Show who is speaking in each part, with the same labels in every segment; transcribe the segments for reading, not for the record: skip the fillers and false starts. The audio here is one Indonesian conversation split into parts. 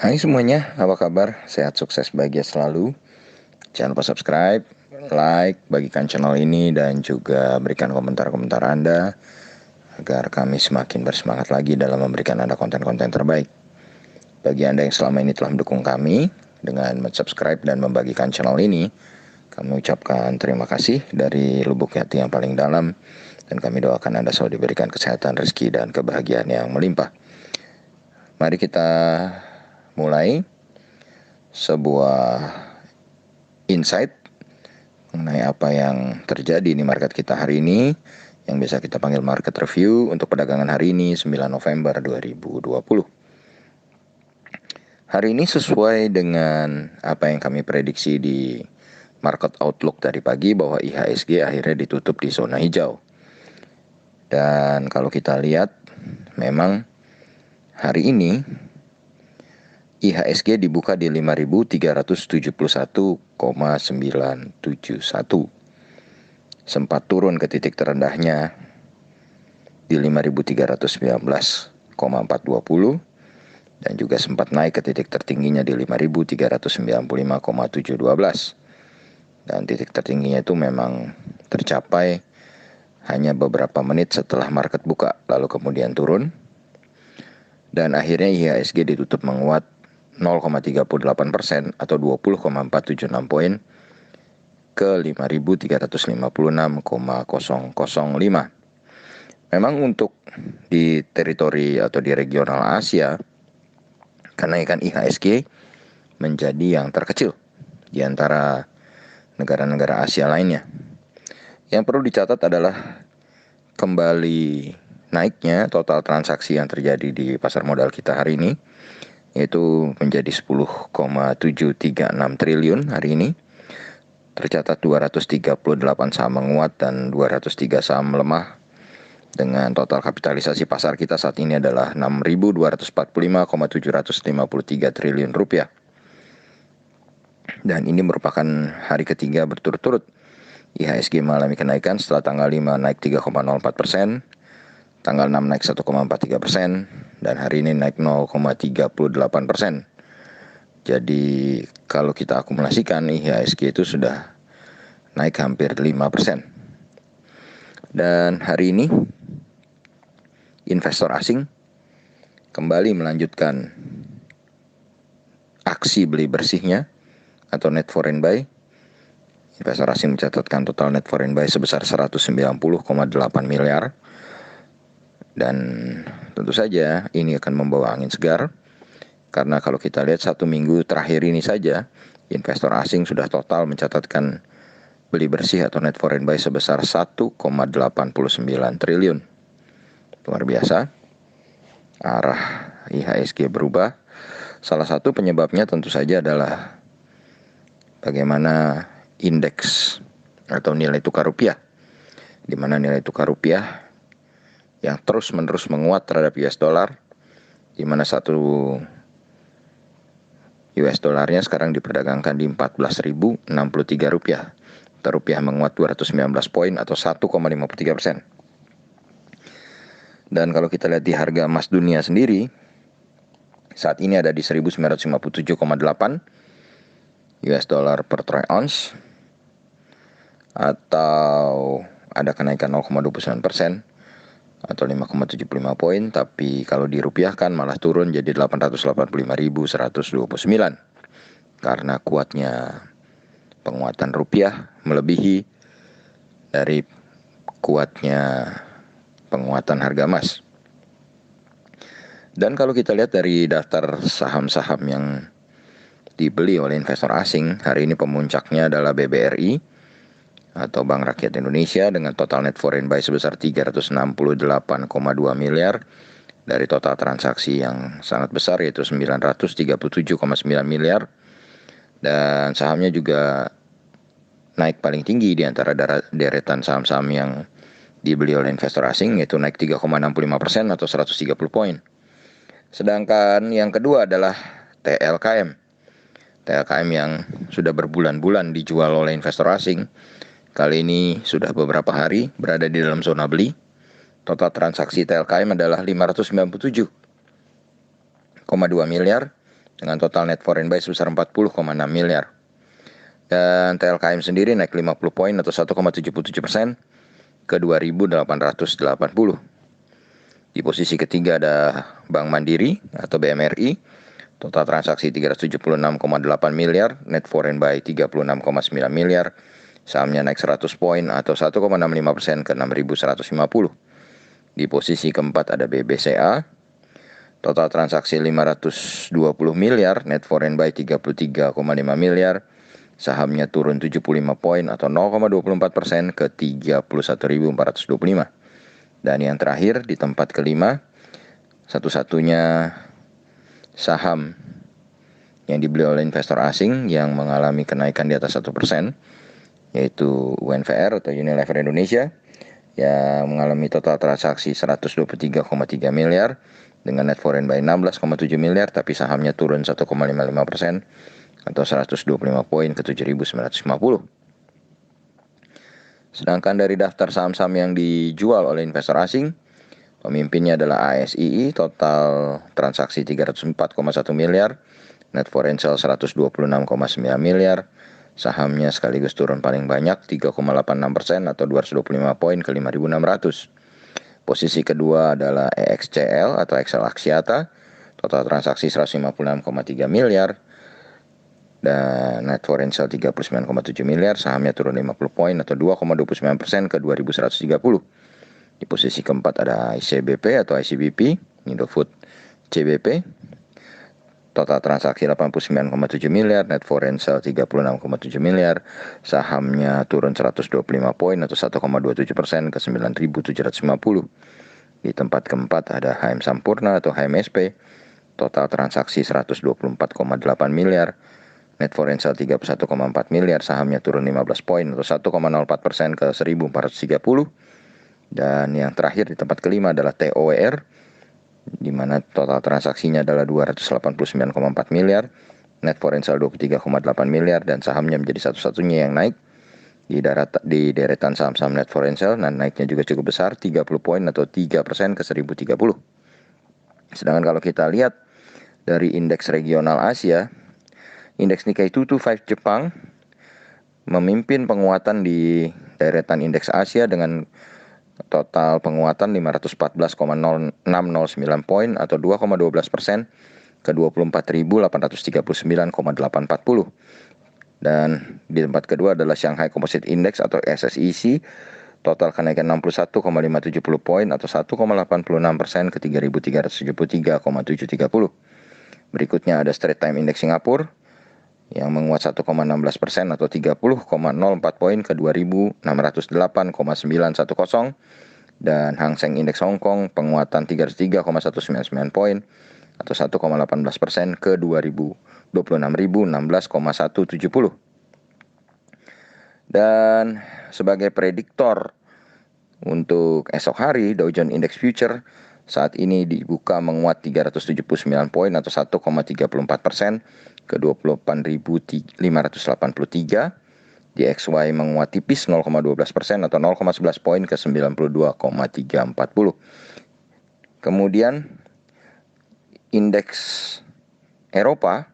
Speaker 1: Hai semuanya, apa kabar? Sehat, sukses, bahagia selalu. Jangan lupa subscribe, like, bagikan channel ini, dan juga berikan komentar-komentar Anda agar kami semakin bersemangat lagi dalam memberikan Anda konten-konten terbaik. Bagi Anda yang selama ini telah mendukung kami dengan subscribe dan membagikan channel ini, kami ucapkan terima kasih dari lubuk hati yang paling dalam, dan kami doakan Anda selalu diberikan kesehatan, rezeki, dan kebahagiaan yang melimpah. Mari kita mulai sebuah insight mengenai apa yang terjadi di market kita hari ini, yang biasa kita panggil market review untuk perdagangan hari ini 9 November 2020. Hari ini sesuai dengan apa yang kami prediksi di market outlook tadi pagi, bahwa IHSG akhirnya ditutup di zona hijau. Dan kalau kita lihat, memang hari ini IHSG dibuka di 5.371,971. Sempat turun ke titik terendahnya di 5.319,420 dan juga sempat naik ke titik tertingginya di 5.395,712. Dan titik tertingginya itu memang tercapai hanya beberapa menit setelah market buka, lalu kemudian turun. Dan akhirnya IHSG ditutup menguat 0,38% atau 20,476 poin ke 5.356,005. Memang untuk di teritori atau di regional Asia, kenaikan IHSG menjadi yang terkecil di antara negara-negara Asia lainnya. Yang perlu dicatat adalah kembali naiknya total transaksi yang terjadi di pasar modal kita hari ini, yaitu menjadi 10,736 triliun hari ini. Tercatat 238 saham menguat dan 203 saham melemah, dengan total kapitalisasi pasar kita saat ini adalah 6.245,753 triliun rupiah. Dan ini merupakan hari ketiga berturut-turut IHSG mengalami kenaikan. Setelah tanggal 5 naik 3,04%, tanggal 6 naik 1,43%, dan hari ini naik 0,38%. Jadi kalau kita akumulasikan, IHSG itu sudah naik hampir 5%. Dan hari ini investor asing kembali melanjutkan aksi beli bersihnya atau net foreign buy. Investor asing mencatatkan total net foreign buy sebesar 190,8 miliar. Dan tentu saja ini akan membawa angin segar, karena kalau kita lihat 1 minggu terakhir ini saja, investor asing sudah total mencatatkan beli bersih atau net foreign buy sebesar 1,89 triliun. Luar biasa. Arah IHSG berubah. Salah satu penyebabnya tentu saja adalah bagaimana indeks atau nilai tukar rupiah, di mana nilai tukar rupiah yang terus-menerus menguat terhadap US dollar, di mana satu US dollarnya sekarang diperdagangkan di 14.063 rupiah. Rupiah menguat 219 poin atau 1,53%. Dan kalau kita lihat di harga emas dunia sendiri, saat ini ada di 1957,8 US dollar per troy ounce, atau ada kenaikan 0,29% atau 5,75 poin. Tapi kalau dirupiahkan malah turun jadi 885.129, karena kuatnya penguatan rupiah melebihi dari kuatnya penguatan harga emas. Dan kalau kita lihat dari daftar saham-saham yang dibeli oleh investor asing, hari ini pemuncaknya adalah BBRI atau Bank Rakyat Indonesia dengan total net foreign buy sebesar 368,2 miliar dari total transaksi yang sangat besar, yaitu 937,9 miliar. Dan sahamnya juga naik paling tinggi di antara deretan saham-saham yang dibeli oleh investor asing, yaitu naik 3,65% atau 130 poin. Sedangkan yang kedua adalah TLKM. TLKM yang sudah berbulan-bulan dijual oleh investor asing, kali ini sudah beberapa hari berada di dalam zona beli. Total transaksi TLKM adalah 597,2 miliar dengan total net foreign buy sebesar 40,6 miliar. Dan TLKM sendiri naik 50 poin atau 1,77% ke 2.880. Di posisi ketiga ada Bank Mandiri atau BMRI. Total transaksi 376,8 miliar, net foreign buy 36,9 miliar. Sahamnya naik 100 poin atau 1,65% ke 6.150. Di posisi keempat ada BBCA. Total transaksi 520 miliar, net foreign buy 33,5 miliar. Sahamnya turun 75 poin atau 0,24% ke 31.425. Dan yang terakhir di tempat kelima, satu-satunya saham yang dibeli oleh investor asing yang mengalami kenaikan di atas 1%, yaitu UNVR atau Unilever Indonesia, yang mengalami total transaksi 123,3 miliar dengan net foreign buy 16,7 miliar, tapi sahamnya turun 1,55% atau 125 poin ke 7.950. Sedangkan dari daftar saham-saham yang dijual oleh investor asing, pemimpinnya adalah ASII, total transaksi 304,1 miliar, net foreign sale 126,9 miliar, sahamnya sekaligus turun paling banyak 3,86% atau 225 poin ke 5.600. Posisi kedua adalah EXCL atau Excel Axiata, total transaksi 156,3 miliar, dan net foreign sale 39,7 miliar, sahamnya turun 50 poin atau 2,29% ke 2.130. Di posisi keempat ada ICBP atau ICBP, Indofood CBP, total transaksi 89,7 miliar, net foreign sale 36,7 miliar, sahamnya turun 125 poin atau 1,27% ke 9.750. Di tempat keempat ada HM Sampurna atau HMSP, total transaksi 124,8 miliar, net foreign sale 31,4 miliar, sahamnya turun 15 poin atau 1,04% ke 1.430. Dan yang terakhir di tempat kelima adalah TOWR, di mana total transaksinya adalah 289,4 miliar, net foreign sale 23,8 miliar, dan sahamnya menjadi satu-satunya yang naik di deretan saham-saham net foreign sale, dan naiknya juga cukup besar, 30 poin atau 3% ke 1.030. Sedangkan kalau kita lihat dari indeks regional Asia, indeks Nikkei 225 Jepang memimpin penguatan di deretan indeks Asia dengan total penguatan 514,0609 poin atau 2,12% ke 24.839,840. Dan di tempat kedua adalah Shanghai Composite Index atau SSIC, total kenaikan 61,570 poin atau 1,86% ke 3.373,730. Berikutnya ada Straits Times Index Singapura yang menguat 1,16% atau 30,04 poin ke 2.608,910. Dan Hang Seng Index Hong Kong penguatan 33,199 poin atau 1,18% ke 26.016,170. Dan sebagai prediktor untuk esok hari, Dow Jones Index Future saat ini dibuka menguat 379 poin atau 1,34% ke 28.583. DXY menguat tipis 0,12% atau 0,11 poin ke 92,340. Kemudian indeks Eropa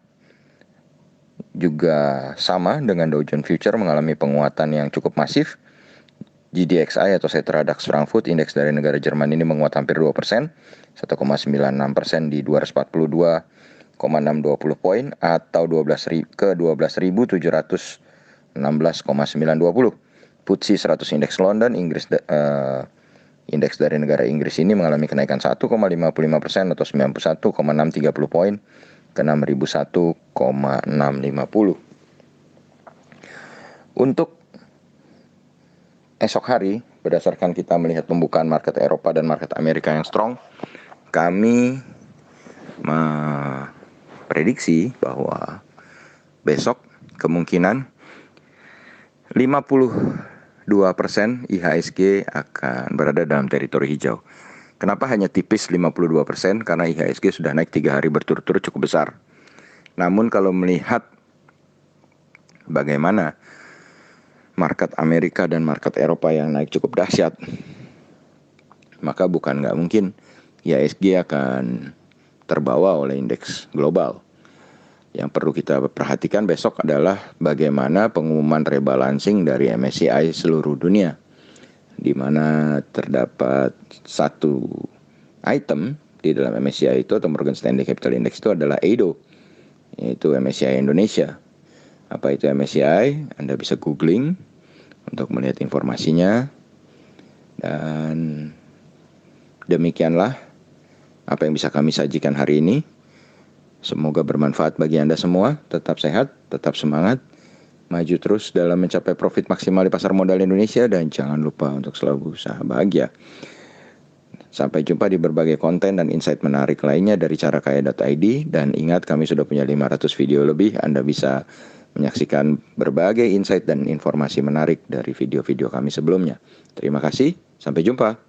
Speaker 1: juga sama dengan Dow Jones Future mengalami penguatan yang cukup masif. GDXI atau Xetra DAX Frankfurt, indeks dari negara Jerman ini menguat hampir 2%, 1,96% di 242,620 poin atau 12.716,920. FTSE 100 indeks London, indeks dari negara Inggris ini mengalami kenaikan 1,55% atau 91,630 poin ke 6.001,650. Untuk esok hari, berdasarkan kita melihat pembukaan market Eropa dan market Amerika yang strong, kami memprediksi bahwa besok kemungkinan 52% IHSG akan berada dalam teritori hijau. Kenapa hanya tipis 52%? Karena IHSG sudah naik 3 hari berturut-turut cukup besar. Namun kalau melihat bagaimana market Amerika dan market Eropa yang naik cukup dahsyat, maka bukan nggak mungkin IHSG akan terbawa oleh indeks global. Yang perlu kita perhatikan besok adalah bagaimana pengumuman rebalancing dari MSCI seluruh dunia, di mana terdapat satu item di dalam MSCI itu atau Morgan Stanley Capital Index itu adalah EIDO, yaitu MSCI Indonesia. Apa itu MSCI? Anda bisa googling untuk melihat informasinya. Dan demikianlah apa yang bisa kami sajikan hari ini. Semoga bermanfaat bagi Anda semua. Tetap sehat, tetap semangat, maju terus dalam mencapai profit maksimal di pasar modal Indonesia, dan jangan lupa untuk selalu berusaha bahagia. Sampai jumpa di berbagai konten dan insight menarik lainnya dari carakaya.id. Dan ingat, kami sudah punya 500 video lebih. Anda bisa menyaksikan berbagai insight dan informasi menarik dari video-video kami sebelumnya. Terima kasih, sampai jumpa.